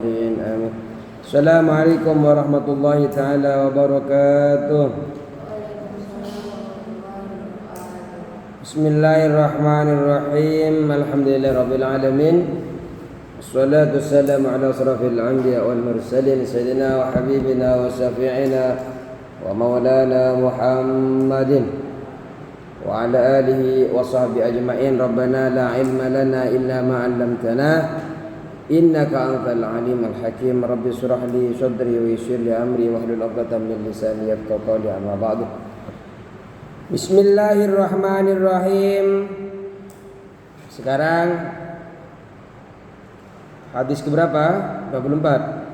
الضالين آمين. السلام عليكم ورحمة الله تعالى وبركاته. بسم الله الرحمن الرحيم. الحمد لله رب العالمين. الصلاة والسلام على أشرف الأنبياء والمرسلين سيدنا وحبيبنا وشفيعنا ومولانا محمد وعلى آله وصحبه أجمعين. ربنا لا علم لنا إلا ما علمتنا إنك أنت العليم الحكيم. رب اشرح لي صدري ويسر لي أمري واحلل عقدة من لساني يفقهوا قولي. أما بعد. Bismillahirrahmanirrahim. Sekarang hadis keberapa? 24.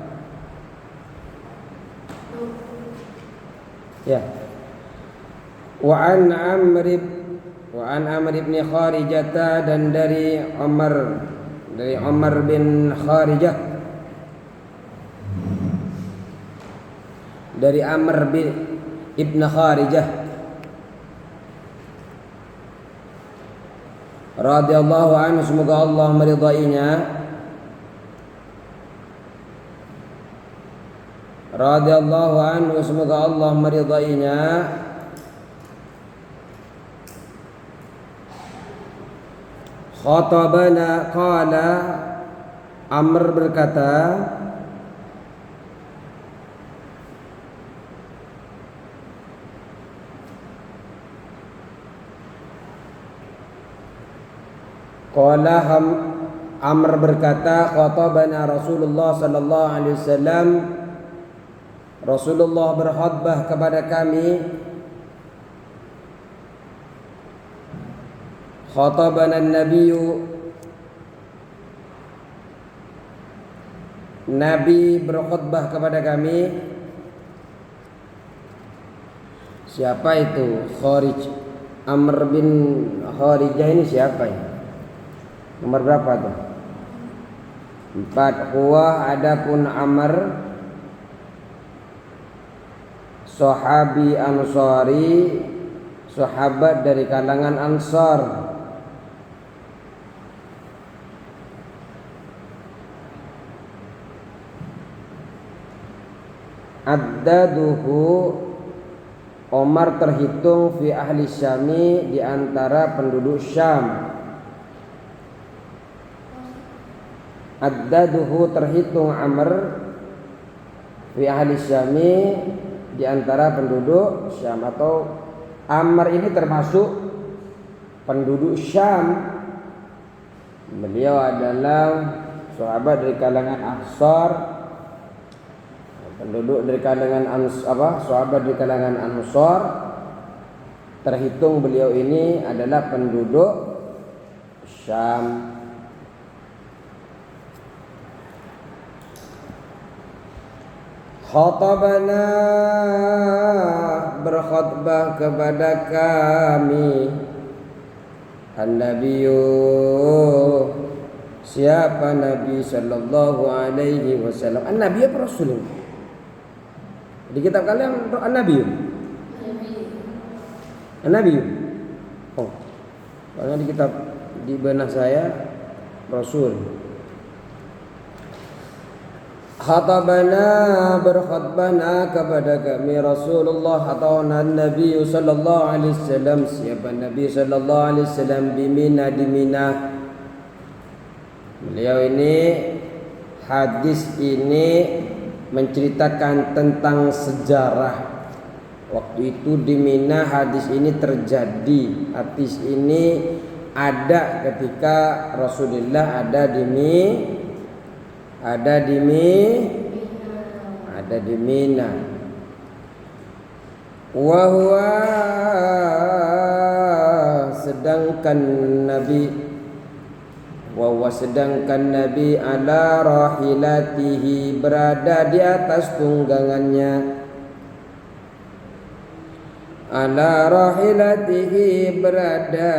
Ya. Wa an Amr bin Kharijah, dan dari Umar bin Kharijah, dari Amr bin Ibn Kharijah radhiyallahu anhu, semoga Allah meridainya, radhiyallahu anhu, semoga Allah meridainya, khatabana, qala, Amr berkata, qala Amr berkata, khatabana Rasulullah sallallahu alaihi wasallam, Rasulullah berkhutbah kepada kami. Khatabana Nabiyyu, Nabi berkhutbah kepada kami. Siapa itu Kharij? Amr bin Kharijah ini siapa ya? Nomor berapa tuh? 4. Huwa, adapun Amr, sahabi Ansari, sahabat dari kalangan Ansar. Addaduhu, Omar terhitung fi ahli Syami, di antara penduduk Syam. Addaduhu, terhitung Amr fi ahli Syami, di antara penduduk Syam, atau Amr ini termasuk penduduk Syam. Beliau adalah sahabat dari kalangan Ansar, penduduk dari kalangan sahabat dari kalangan Ansar. Terhitung beliau ini adalah penduduk Syam. Khatabana, berkhutbah kepada kami. An-Nabiyyu, siapa Nabi sallallahu alaihi wasallam? An-Nabi apa Rasul? Di kitab kalian An-Nabi. An-Nabi. Oh. Karena di kitab di benak saya Rasul. Khatabana, berkhutbahna kepada kami Rasulullah atau Nabi sallallahu alaihi wasallam. Siapa Nabi sallallahu alaihi wasallam? Di Mina, di Mina. Beliau ini, hadis ini menceritakan tentang sejarah. Waktu itu di Mina hadis ini terjadi. Hadis ini ada ketika Rasulullah ada di Mina. Wa huwa, sedangkan Nabi ala rahilatihi, berada di atas tunggangannya. Ala rahilatihi, berada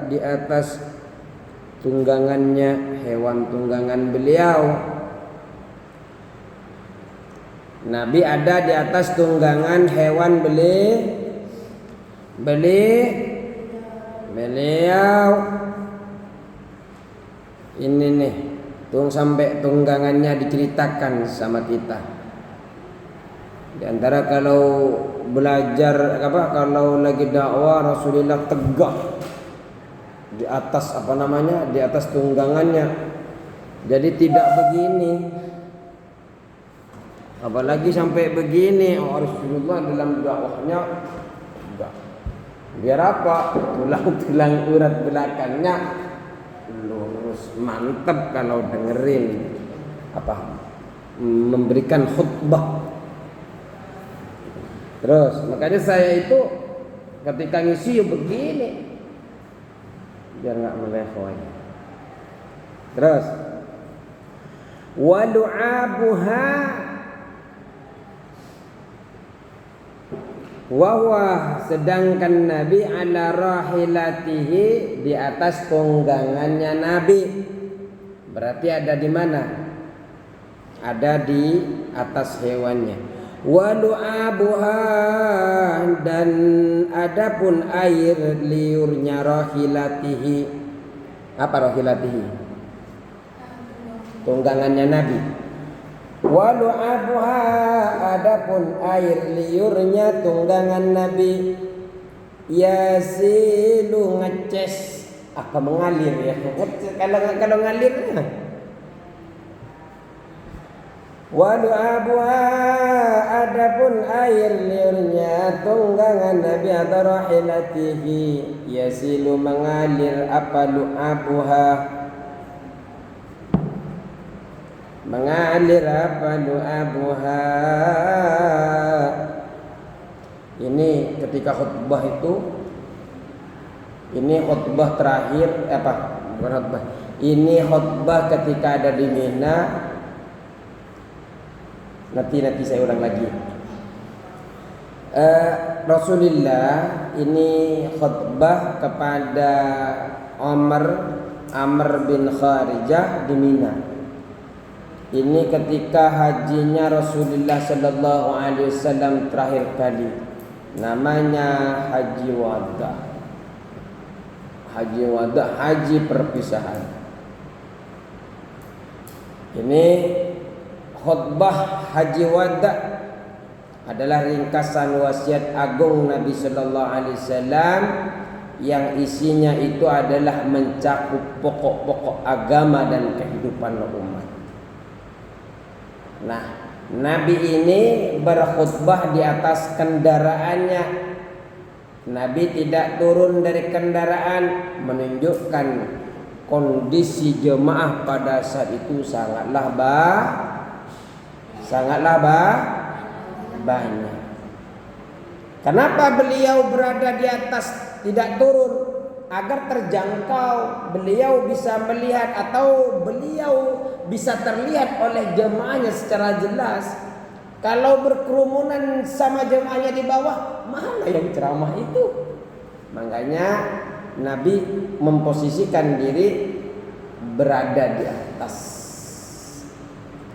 di atas tunggangannya, hewan tunggangan beliau. Nabi ada di atas tunggangan hewan beliau. Ini nih sampai tunggangannya diceritakan sama kita. Di antara kalau belajar kalau lagi dakwah Rasulullah tegak di atas di atas tunggangannya. Jadi tidak begini. Apalagi sampai begini Rasulullah dalam dakwahnya enggak. Biar apa? Tulang-tulang urat belakangnya lurus, mantap kalau dengerin memberikan khutbah. Terus makanya saya itu ketika ngisi begini biar nggak melehoi. Terus walu'abuha wahwa, sedangkan Nabi ala rahilatihi, di atas tunggangannya Nabi. Berarti ada di mana? Ada di atas hewannya. Walu'abuha, dan adapun air liurnya rahilatihi. Apa rahilatihi? Tunggangannya Nabi. Walu'abuha, adapun air liurnya tunggangan Nabi. Yasilu, ngeces, mengalir ya. Kalau ngalirnya. Walu'abuha, adapun air liurnya tunggangan Nabi atau rahilatihi. Yasilu, mengalir lu'abuha, mengalir lu'abuha. Ini ketika khutbah itu, ini khutbah terakhir bukan khutbah. Ini khutbah ketika ada di Mina. Nanti saya ulang lagi. Rasulullah ini khutbah kepada Amr bin Kharijah di Mina. Ini ketika hajinya Rasulullah sallallahu alaihi wasallam terakhir kali. Namanya Haji Wada. Haji Wada, haji perpisahan. Ini khutbah Haji Wada adalah ringkasan wasiat agung Nabi sallallahu alaihi wasallam yang isinya itu adalah mencakup pokok-pokok agama dan kehidupan umat. Nah, Nabi ini berkhutbah di atas kendaraannya. Nabi tidak turun dari kendaraan, menunjukkan kondisi jemaah pada saat itu sangatlah banyak. Kenapa beliau berada di atas, tidak turun? Agar terjangkau, beliau bisa melihat atau beliau bisa terlihat oleh jemaahnya secara jelas. Kalau berkerumunan sama jemaahnya di bawah, mana yang ceramah itu? Makanya Nabi memposisikan diri berada di atas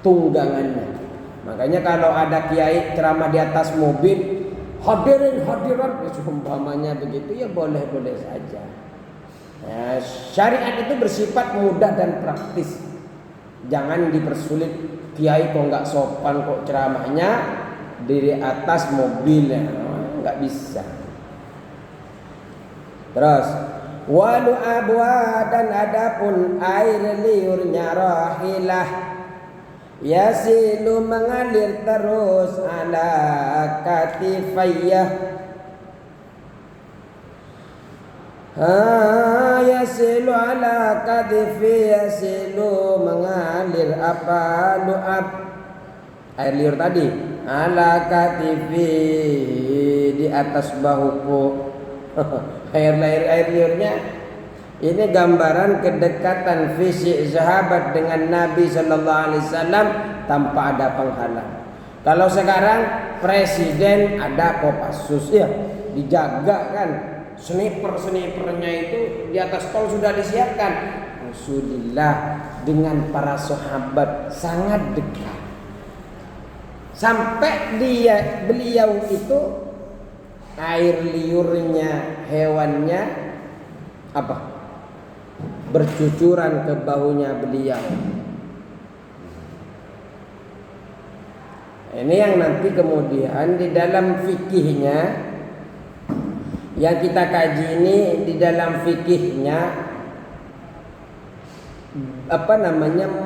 tunggangannya. Makanya kalau ada kiai ceramah di atas mobil, hadiran umpamanya begitu, ya boleh-boleh saja. Ya, syariat itu bersifat mudah dan praktis. Jangan dipersulit. Kiai kok nggak sopan kok ceramahnya di atas mobil, nggak bisa. Terus walu abwa, dan adapun air liurnya rahilah, yasilu, mengalir terus ala katifayah. Yasilu ala katifi, yasilu, mengalir lu'ab, air liur tadi, ala katifi, di atas bahuku. air liurnya ini gambaran kedekatan fisik sahabat dengan Nabi sallallahu alaihi wasallam tanpa ada penghalang. Kalau sekarang presiden ada Kopassus ya, dijaga kan, snipernya itu di atas tol sudah disiapkan. Rasulullah dengan para sahabat sangat dekat. Sampai beliau itu air liurnya hewannya bercucuran ke bahunya beliau. Ini yang nanti kemudian di dalam fikihnya yang kita kaji ini, di dalam fikihnya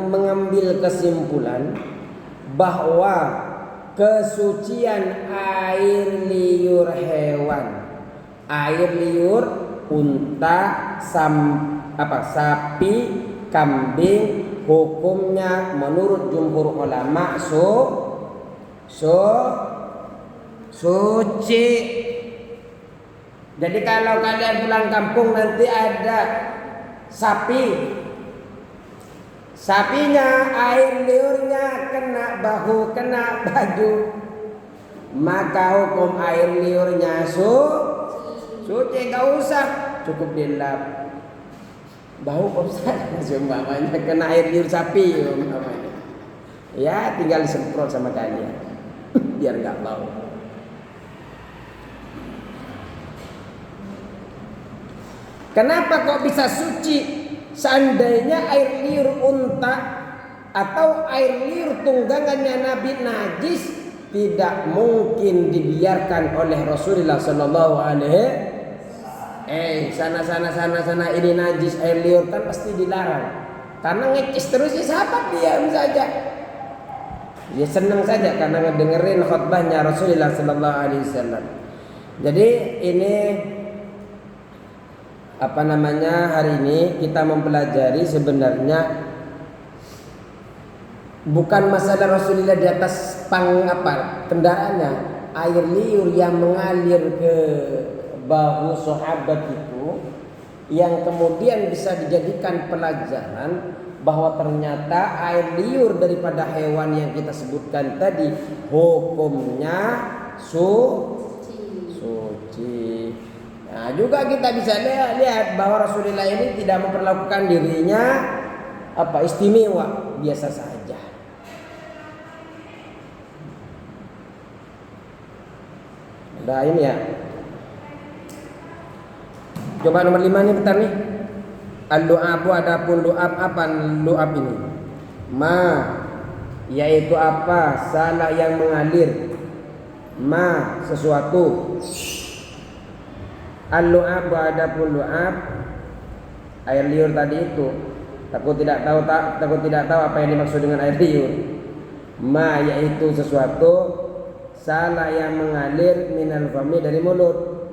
mengambil kesimpulan bahwa kesucian air liur hewan, air liur unta, sapi, kambing, hukumnya menurut jumhur ulama suci. Jadi kalau kalian pulang kampung nanti ada sapinya air liurnya kena bahu, kena baju, maka hukum air liurnya suci, gak usah, cukup dilap. Bau Ustaz, umpamanya kena air liur sapi umpamanya. Ya tinggal disemprot sama kalian biar gak bau. Kenapa kok bisa suci? Seandainya air liur unta atau air liur tunggangannya Nabi najis, tidak mungkin dibiarkan oleh Rasulullah Sallallahu Alaihi. Sana ini najis air liur, kan pasti dilarang. Karena ngecis terus ya sahabat diam saja. Ya senang saja karena ngedengerin khutbahnya Rasulullah Sallallahu Alaihi Wasallam. Jadi ini hari ini kita mempelajari sebenarnya bukan masalah Rasulullah di atas kendaraannya, air liur yang mengalir ke bahu sahabat itu yang kemudian bisa dijadikan pelajaran bahwa ternyata air liur daripada hewan yang kita sebutkan tadi hukumnya suci. Nah, juga kita bisa lihat bahwa Rasulullah ini tidak memperlakukan dirinya istimewa, biasa saja. Udah ini ya. Coba nomor 5 nih bentar nih. Al-lu'abu, adapun lu'ab, apa lu'ab ini? Yaitu apa? Salah yang mengalir. Sesuatu. Al-lu'ab, adapun lu'ab, air liur tadi itu. Takut tidak tahu apa yang dimaksud dengan air liur. Yaitu sesuatu salah yang mengalir minal fami, dari mulut.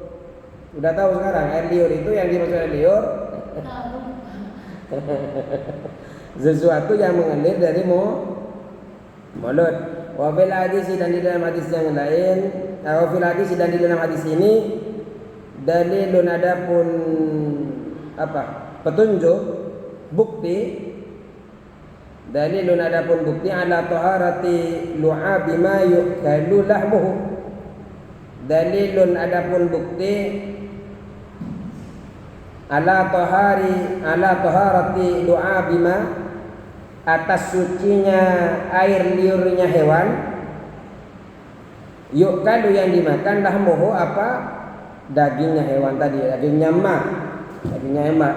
Udah tahu sekarang air liur itu yang dimaksud air liur? Sesuatu yang mengalir dari mulut. Wa fil hadis, dan di dalam hadis yang lain, dan di dalam hadis ini dalilun, adapun petunjuk, bukti, dalilun adapun bukti ala taharati lu'abi ma yukalu lahmuhu. Dalilun adapun bukti ala taharati lu'abi ma, atas sucinya air liurnya hewan, yukalu yang dimakan, lahmuhu dagingnya hewan tadi, dagingnya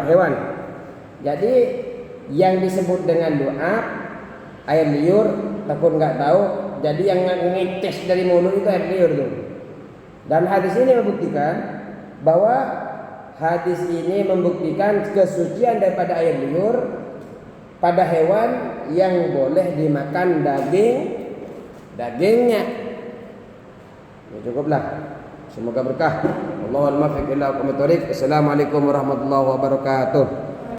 hewan. Jadi yang disebut dengan lu'ab, air liur, takut nggak tahu. Jadi yang ngeces dari mulut itu air liur tuh. Dan hadis ini membuktikan kesucian daripada air liur pada hewan yang boleh dimakan dagingnya. Ya, cukuplah. Semoga berkah. Allahumma muwaffiq ila aqwamit thoriq. Assalamualaikum warahmatullahi wabarakatuh.